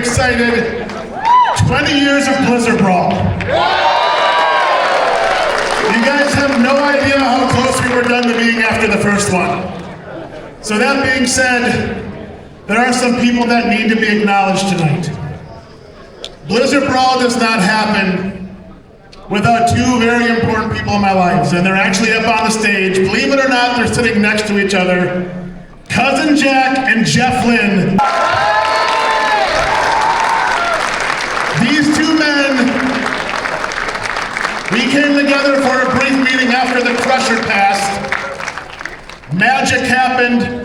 excited. 20 years of Blizzard Brawl. You guys have no idea how close we were done to being after the first one. So that being said, there are some people that need to be acknowledged tonight. Blizzard Brawl does not happen without two very important people in my life, and they're actually up on the stage. Believe it or not, they're sitting next to each other. Cousin Jack and Jeff Lynn. These two men, we came together for a brief meeting after the Crusher passed. Magic happened.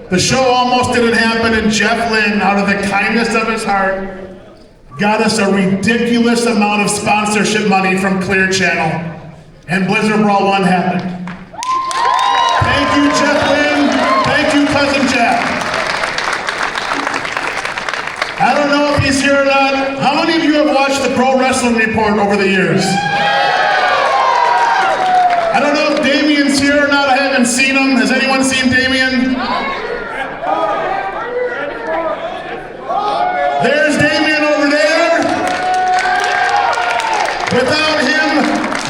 The show almost didn't happen, and Jeff Lynn, out of the kindness of his heart, got us a ridiculous amount of sponsorship money from Clear Channel, and Blizzard Brawl 1 happened. Thank you, Jeff Lynn. Thank you, Cousin Jack. I don't know if he's here or not. How many of you have watched the Pro Wrestling Report over the years? I don't know if Damien's here or not. I haven't seen him. Has anyone seen Damien? There's Damien over there. Without him,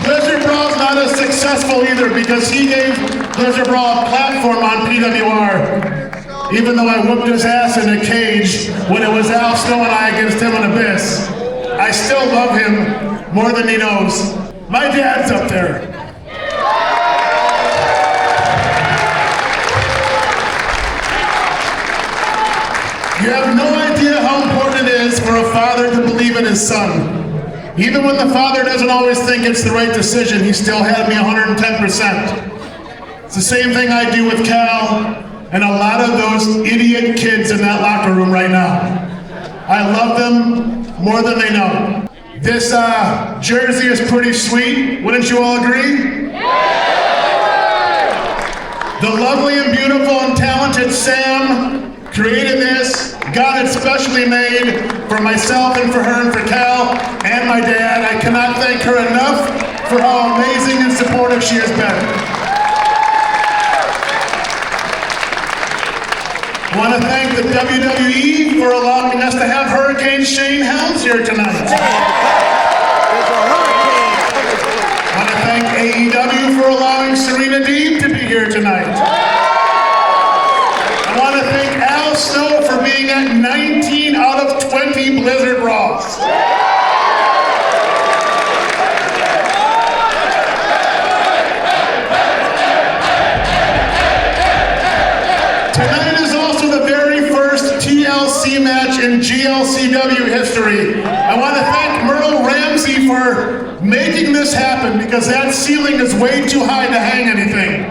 Blizzard Brawl's not as successful either, because he gave Blizzard Brawl a platform on PWR. Even though I whooped his ass in a cage when it was Al Snow and I against him in Abyss, I still love him more than he knows. My dad's up there. You have no idea how important it is for a father to believe in his son. Even when the father doesn't always think it's the right decision, he still had me 110%. It's the same thing I do with Cal and a lot of those idiot kids in that locker room right now. I love them more than they know. This jersey is pretty sweet, wouldn't you all agree? The lovely and beautiful and talented Sam created this, got it specially made for myself and for her and for Cal and my dad. I cannot thank her enough for how amazing and supportive she has been. I want to thank the WWE for allowing us to have Hurricane Shane Helms here tonight. I want to thank AEW for allowing Serena Deeb to be here tonight. I want to thank Al Snow for being at 19 out of 20 Blizzard Brawls. Tonight is also the very first TLC match in GLCW history. I want to thank Merle Ramsey for making this happen, because that ceiling is way too high to hang anything.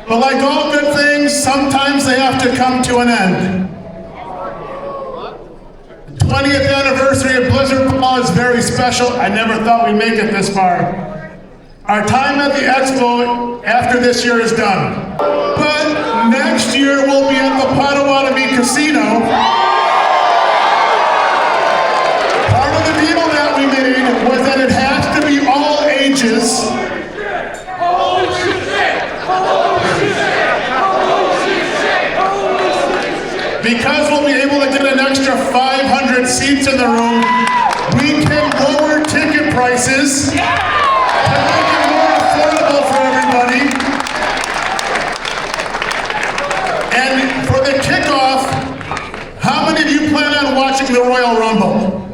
But like all good things, sometimes they have to come to an end. The 20th anniversary of Blizzard Brawl is very special. I never thought we'd make it this far. Our time at the Expo after this year is done. But next year we'll be at the Potawatomi Casino. Part of the deal that we made was that it has to be all ages. Because we'll be able to get an extra 500 seats in the room, we can lower ticket prices to make it more affordable for everybody. And for the kickoff, how many of you plan on watching the Royal Rumble?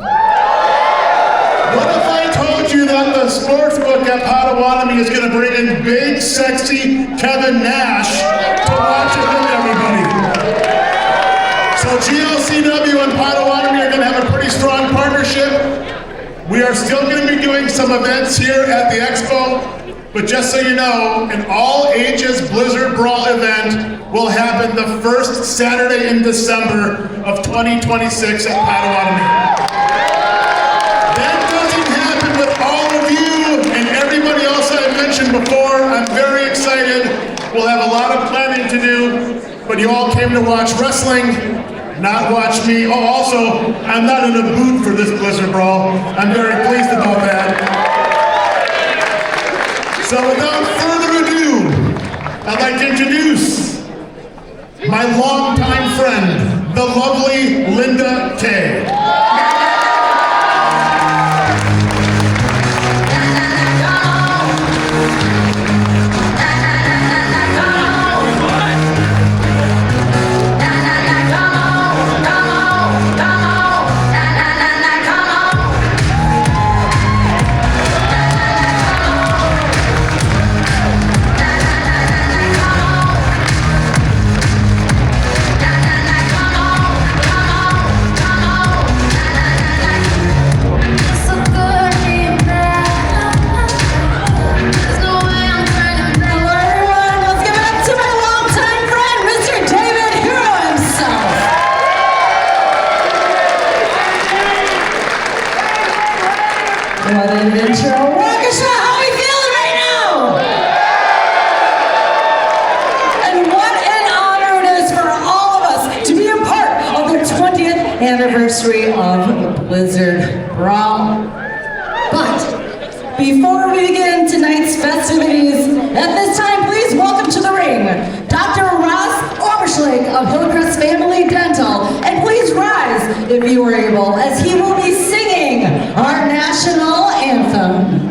What if I told you that the sportsbook at Potawatomi is going to bring in big, sexy Kevin Nash to watch it with everybody? So GLCW and Potawatomi are going to have a pretty strong partnership. We are still going to be doing some events here at the Expo, but just so you know, an all-ages Blizzard Brawl event will happen the first Saturday in December of 2026 at Potawatomi. That doesn't happen with all of you and everybody else I mentioned before. I'm very excited. We'll have a lot of planning to do, but you all came to watch wrestling, not watch me. Oh, also, I'm not in a booth for this Blizzard Brawl. I'm very pleased about that. So without further ado, I'd like to introduce my longtime friend, the lovely Linda Kay. What an intro. Orchestra, how are we feeling right now? And what an honor it is for all of us to be a part of the 20th anniversary of Blizzard Brawl. But before we begin tonight's festivities, at this time, please welcome to the ring, Dr. Ross Oberschlag of Hillcrest Family Dental. And please rise, if you are able, as he will be singing our national anthem.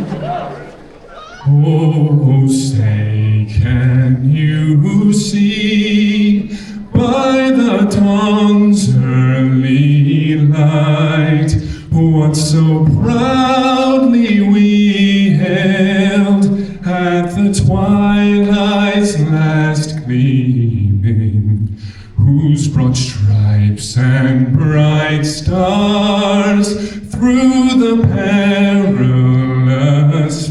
Oh, say, can you see by the dawn's early light what so proudly we hailed at the twilight's last gleaming, whose broad stripes and bright stars through the perilous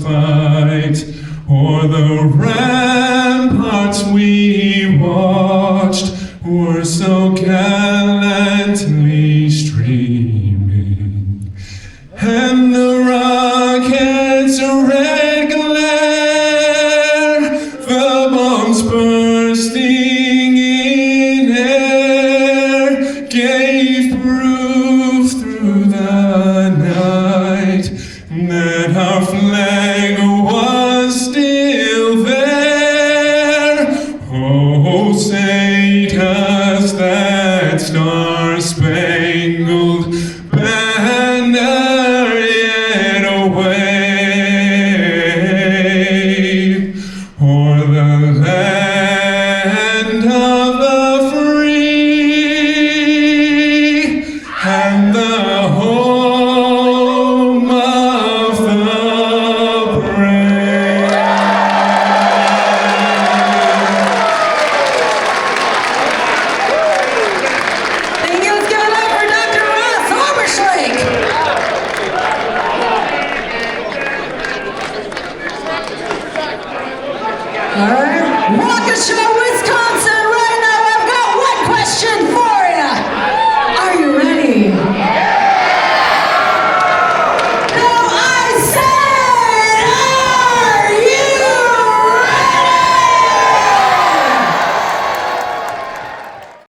fight o'er the ramparts we watched were so gallantly streaming, and the rockets' red glare, the bombs bursting in air, gave proof through the night that our flag was still there. Oh, say does that star-spangled banner yet wave o'er the land of the free and the home of the brave? Thank you. Let's give it up for Dr. Ross Oberschlag. All right, Waukesha, Wisconsin. Right now, I've got one question for